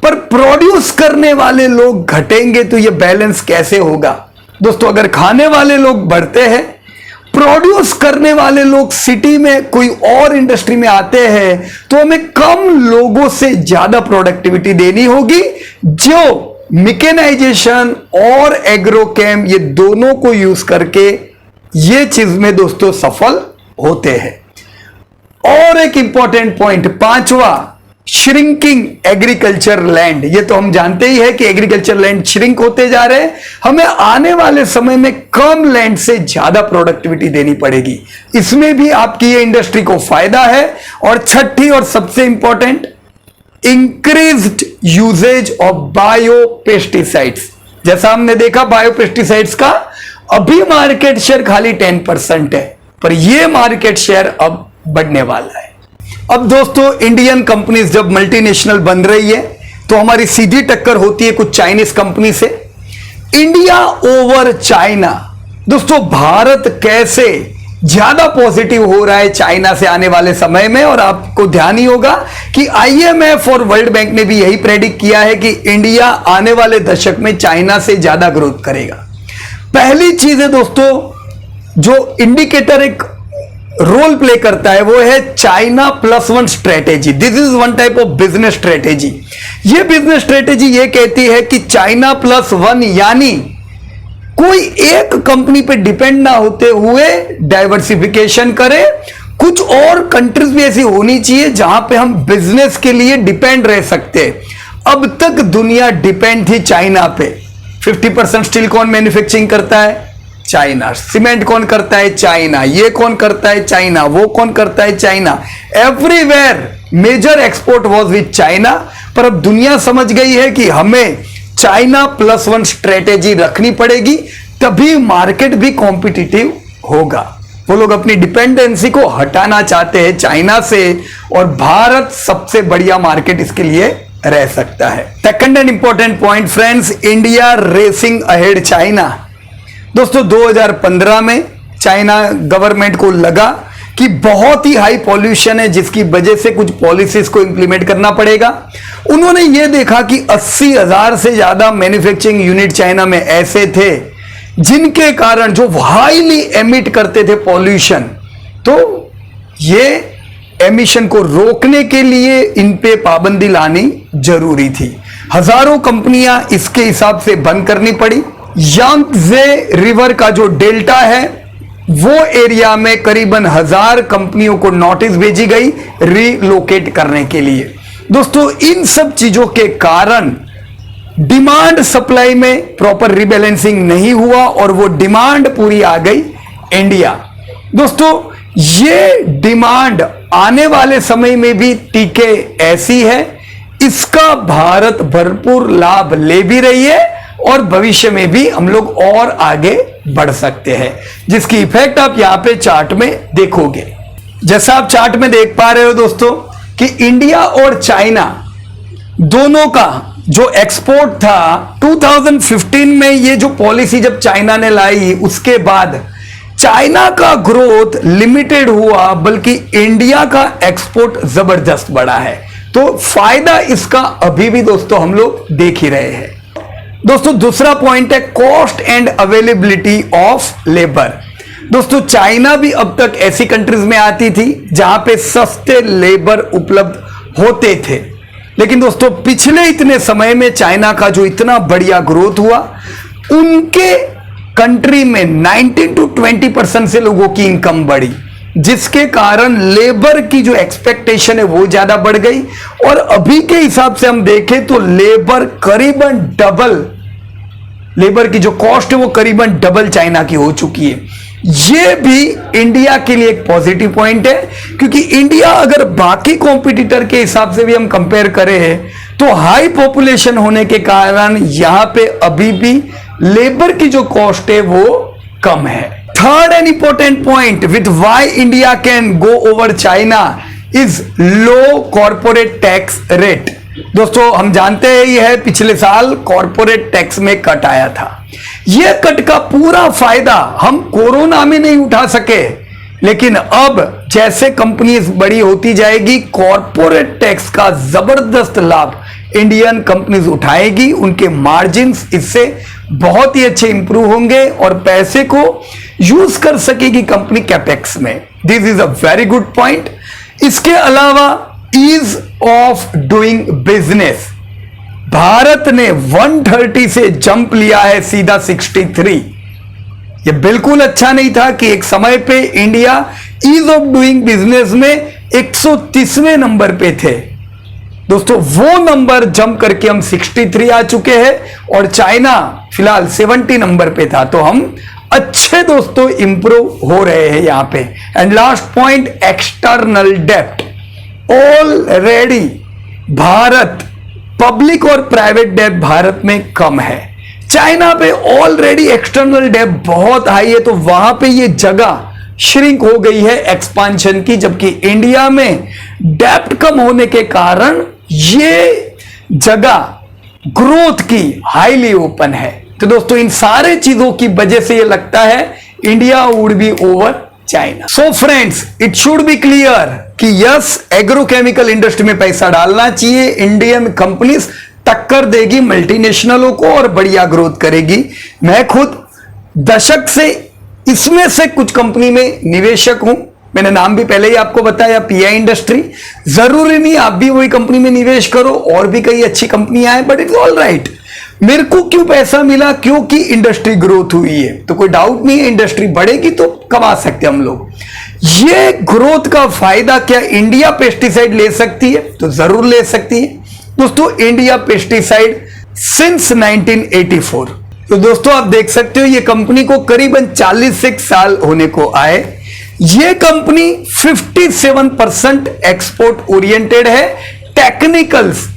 पर प्रोड्यूस करने वाले लोग घटेंगे, तो ये बैलेंस कैसे होगा। दोस्तों अगर खाने वाले लोग बढ़ते हैं, प्रोड्यूस करने वाले लोग सिटी में कोई और इंडस्ट्री में आते हैं, तो हमें कम लोगों से ज्यादा प्रोडक्टिविटी देनी होगी, जो मैकेनाइजेशन और एग्रोकेम ये दोनों को यूज करके ये चीज में दोस्तों सफल होते हैं। और एक इंपॉर्टेंट पॉइंट पांचवा, श्रिंकिंग एग्रीकल्चर लैंड। ये तो हम जानते ही है कि एग्रीकल्चर लैंड श्रिंक होते जा रहे हैं, हमें आने वाले समय में कम लैंड से ज्यादा प्रोडक्टिविटी देनी पड़ेगी। इसमें भी आपकी ये इंडस्ट्री को फायदा है। और छठी और सबसे important, increased usages of bio pesticides. जैसा हमने देखा बायो पेस्टिसाइड्स का अभी मार्केट शेयर खाली 10% है, पर यह मार्केट शेयर अब बढ़ने वाला है। अब दोस्तों इंडियन कंपनीज जब मल्टीनेशनल बन रही है तो हमारी सीधी टक्कर होती है कुछ चाइनीज कंपनी से। India over China. दोस्तों भारत कैसे ज्यादा पॉजिटिव हो रहा है चाइना से आने वाले समय में, और आपको ध्यान ही होगा कि IMF और वर्ल्ड बैंक ने भी यही प्रेडिक्ट किया है कि इंडिया आने वाले दशक में चाइना से ज्यादा ग्रोथ करेगा। पहली चीज है दोस्तों जो इंडिकेटर एक रोल प्ले करता है वो है China +1 strategy. This is one type of business strategy. ये बिजनेस स्ट्रेटेजी ये कहती है कि चाइना +1 यानी कोई एक कंपनी पे डिपेंड ना होते हुए डाइवर्सिफिकेशन करे। कुछ और कंट्रीज भी ऐसी होनी चाहिए जहां पे हम बिजनेस के लिए डिपेंड रह सकते हैं। अब तक दुनिया डिपेंड थी चाइना पे। 50% स्टील कौन मैन्युफैक्चरिंग करता है? चाइना। सीमेंट कौन करता है? चाइना। ये कौन करता है? चाइना। वो कौन करता है? China. Everywhere major export was with China. पर अब दुनिया समझ गई है कि हमें चाइना प्लस वन स्ट्रेटेजी रखनी पड़ेगी, तभी मार्केट भी कॉम्पिटिटिव होगा। वो लोग अपनी डिपेंडेंसी को हटाना चाहते हैं चाइना से, और भारत सबसे बढ़िया मार्केट इसके लिए रह सकता है। Second and important point friends, India racing ahead China. दोस्तों 2015 में चाइना गवर्नमेंट को लगा कि बहुत ही हाई पॉल्यूशन है, जिसकी वजह से कुछ पॉलिसीज को इंप्लीमेंट करना पड़ेगा। उन्होंने यह देखा कि 80,000 से ज्यादा मैन्युफैक्चरिंग यूनिट चाइना में ऐसे थे जिनके कारण जो हाईली एमिट करते थे पॉल्यूशन, तो ये एमिशन को रोकने के लिए इन पे पाबंदी लानी जरूरी थी। हजारों कंपनियां इसके हिसाब से बंद करनी पड़ी। यांगजे रिवर का जो डेल्टा है वो एरिया में करीबन 1000 कंपनियों को नोटिस भेजी गई रीलोकेट करने के लिए। दोस्तों इन सब चीजों के कारण डिमांड सप्लाई में प्रॉपर रिबैलेंसिंग नहीं हुआ और वो डिमांड पूरी आ गई इंडिया। दोस्तों ये डिमांड आने वाले समय में भी टीके ऐसी है, इसका भारत भरपूर लाभ ले भी रही है और भविष्य में भी हम लोग और आगे बढ़ सकते हैं, जिसकी इफेक्ट आप यहां पे चार्ट में देखोगे। जैसा आप चार्ट में देख पा रहे हो दोस्तों कि इंडिया और चाइना दोनों का जो एक्सपोर्ट था 2015 में, ये जो पॉलिसी जब चाइना ने लाई उसके बाद चाइना का ग्रोथ लिमिटेड हुआ, बल्कि इंडिया का एक्सपोर्ट जबरदस्त बढ़ा है। तो फायदा इसका अभी भी दोस्तों हम लोग देख ही रहे हैं। दोस्तों दूसरा पॉइंट है cost and availability of labour. दोस्तों चाइना भी अब तक ऐसी कंट्रीज में आती थी जहां पे सस्ते लेबर उपलब्ध होते थे, लेकिन दोस्तों पिछले इतने समय में चाइना का जो इतना बढ़िया ग्रोथ हुआ, उनके कंट्री में 19 to 20% से लोगों की इनकम बढ़ी, जिसके कारण लेबर की जो एक्सपेक्टेशन है वो ज्यादा बढ़ गई। और अभी के हिसाब से हम देखें तो लेबर करीबन डबल, लेबर की जो कॉस्ट है वो करीबन डबल चाइना की हो चुकी है। ये भी इंडिया के लिए एक पॉजिटिव पॉइंट है, क्योंकि इंडिया अगर बाकी कॉम्पिटिटर के हिसाब से भी हम कंपेयर करें तो हाई पॉपुलेशन होने के कारण यहां पे अभी भी लेबर की जो कॉस्ट है वो कम है। Third and important point with why India can go over China is low corporate tax rate. दोस्तों हम जानते हैं ये है पिछले साल कॉर्पोरेट टैक्स में कट आया था। यह कट का पूरा फायदा हम कोरोना में नहीं उठा सके, लेकिन अब जैसे कंपनीज बड़ी होती जाएगी कॉर्पोरेट टैक्स का जबरदस्त लाभ इंडियन कंपनीज उठाएगी, उनके मार्जिन्स इससे बहुत ही अच्छे इंप्रूव होंगे और पैसे को यूज कर सकेगी कंपनी कैपेक्स में। This is a very good point. इसके अलावा ease of doing business, Bharat ने 130 से जंप लिया है सीधा 63। ये बिल्कुल अच्छा नहीं था कि एक समय पे India ease of doing business में 130वें नंबर पे थे। दोस्तों वो नंबर जंप करके हम 63 आ चुके हैं और चाइना फिलहाल 70 नंबर पे था, तो हम अच्छे दोस्तों इंप्रूव हो रहे हैं यहां पे। एंड लास्ट पॉइंट एक्सटर्नल डेप्ट, ऑलरेडी भारत पब्लिक और प्राइवेट डेट भारत में कम है, चाइना पे ऑलरेडी एक्सटर्नल डेट बहुत हाई है, तो वहां पे ये जगह श्रिंक हो गई है एक्सपांशन की, जबकि इंडिया में डेप्ट कम होने के कारण ये जगह ग्रोथ की हाईली ओपन है। तो दोस्तों इन सारे चीजों की वजह से ये लगता है India would be over China. So friends it should be clear कि यस एग्रोकेमिकल इंडस्ट्री में पैसा डालना चाहिए, इंडियन कंपनीज टक्कर देगी मल्टीनेशनलों को और बढ़िया ग्रोथ करेगी। मैं खुद दशक से इसमें से कुछ कंपनी में निवेशक हूं, मैंने नाम भी पहले ही आपको बताया पीआई इंडस्ट्री। जरूरी नहीं आप भी वही कंपनी में निवेश करो, और भी कई अच्छी कंपनियां हैं, बट इट्स ऑल राइट। मेरे को क्यों पैसा मिला? क्योंकि इंडस्ट्री ग्रोथ हुई है, तो कोई डाउट नहीं है इंडस्ट्री बढ़ेगी तो कमा सकते हम लोग। ये ग्रोथ का फायदा क्या इंडिया पेस्टिसाइड ले सकती है? तो जरूर ले सकती है। दोस्तों इंडिया पेस्टिसाइड सिंस 1984 तो दोस्तों आप देख सकते हो ये कंपनी को करीबन 40 साल होने को आए। ये कंपनी 57% एक्सपोर्ट ओरिएंटेड है, टेक्निकल्स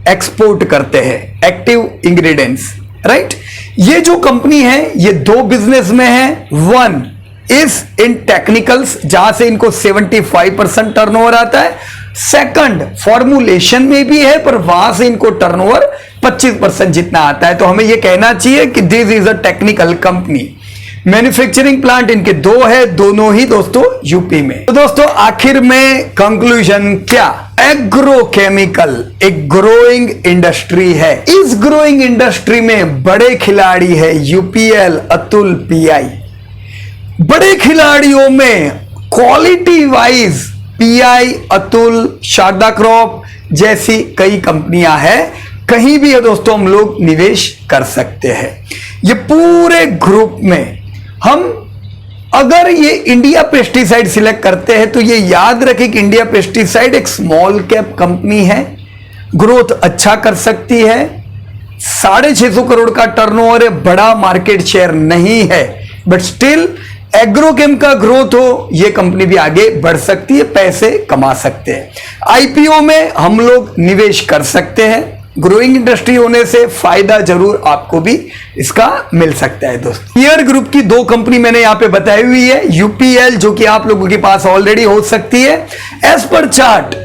एक्सपोर्ट करते हैं, एक्टिव इंग्रेडिएंट्स, राइट। ये जो कंपनी है ये दो बिजनेस में है। वन इज इन टेक्निकल्स जहां से इनको 75% टर्नओवर आता है। सेकंड फॉर्मुलेशन में भी है पर वहां से इनको टर्नओवर 25% जितना आता है। तो हमें यह कहना चाहिए कि this is a technical company. Manufacturing plant इनके दो है, दोनों ही दोस्तों यूपी में। तो दोस्तों आखिर में कंक्लूजन क्या? एग्रोकेमिकल एक ग्रोइंग इंडस्ट्री है। इस ग्रोइंग इंडस्ट्री में बड़े खिलाड़ी है यूपीएल, अतुल, पीआई। बड़े खिलाड़ियों में quality wise PI, Atul, Sharda crop जैसी कई कंपनियां हैं। कहीं भी है दोस्तों हम लोग निवेश कर सकते हैं। ये पूरे ग्रुप में हम अगर ये इंडिया पेस्टिसाइड सिलेक्ट करते हैं तो ये याद रखें कि इंडिया पेस्टिसाइड एक स्मॉल कैप कंपनी है, ग्रोथ अच्छा कर सकती है, 650 करोड़ का टर्नओवर है, बड़ा मार्केट शेयर नहीं है, बट स्टिल एग्रोकेम का ग्रोथ हो, ये कंपनी भी आगे बढ़ सकती है, पैसे कमा सकते हैं। आईपीओ में हम लोग निवेश कर सकते हैं। ग्रोइंग इंडस्ट्री होने से फायदा जरूर आपको भी इसका मिल सकता है दोस्तों। ईयर ग्रुप की दो कंपनी मैंने यहां पे बताई हुई है, यूपीएल जो कि आप लोगों के पास ऑलरेडी हो सकती है। एज पर चार्ट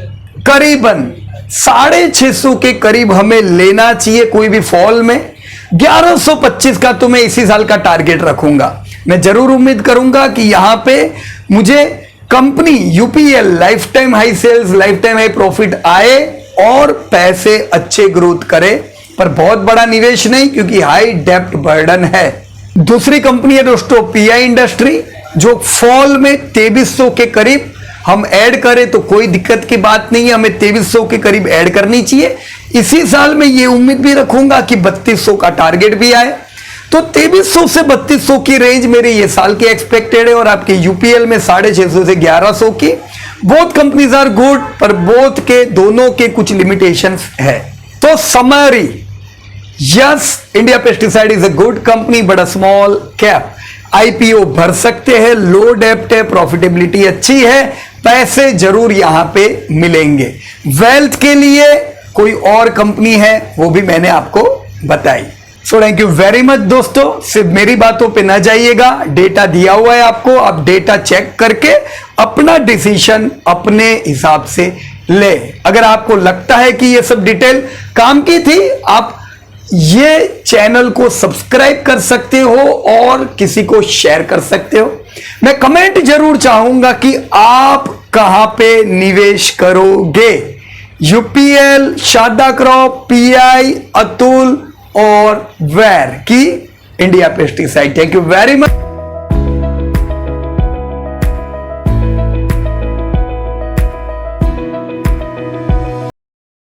करीबन 650 के करीब हमें लेना चाहिए कोई भी फॉल में। 1125 का तो मैं इसी साल का टारगेट रखूंगा। मैं जरूर उम्मीद करूंगा कि यहां पे मुझे company UPL life time high sales, life time high profit आए और पैसे अच्छे ग्रोथ करे, पर बहुत बड़ा निवेश नहीं क्योंकि हाई डेप्ट बर्डन है। दूसरी कंपनी है दोस्तों पीआई इंडस्ट्री, जो फॉल में 2300 के करीब हम ऐड करें तो कोई दिक्कत की बात नहीं है, हमें 2300 के करीब ऐड करनी चाहिए। इसी साल में ये उम्मीद भी रखूंगा कि 3200 का टारगेट भी आए। तो 2300 से 3200 की रेंज मेरी ये साल की एक्सपेक्टेड है और आपके यूपीएल में 650 से 1100 की। बोथ कंपनीज आर गुड, पर बोथ के दोनों के कुछ लिमिटेशंस है। तो summary, yes India pesticide is a good company but a small cap. IPO भर सकते हैं, लो डेप्ट है, प्रॉफिटेबिलिटी अच्छी है, पैसे जरूर यहां पे मिलेंगे। वेल्थ के लिए कोई और कंपनी है वो भी मैंने आपको बताई। So thank you very much दोस्तों। सिर्फ मेरी बातों पे ना जाइएगा, डेटा दिया हुआ है आपको, आप डेटा चेक करके अपना डिसीजन अपने हिसाब से ले। अगर आपको लगता है कि ये सब डिटेल काम की थी, आप ये चैनल को सब्सक्राइब कर सकते हो और किसी को शेयर कर सकते हो। मैं कमेंट जरूर चाहूंगा कि आप कहां पे निवेश करोगे, UPL, Sharda crop, PI, Atul और वेर की India pesticide. Thank you very much.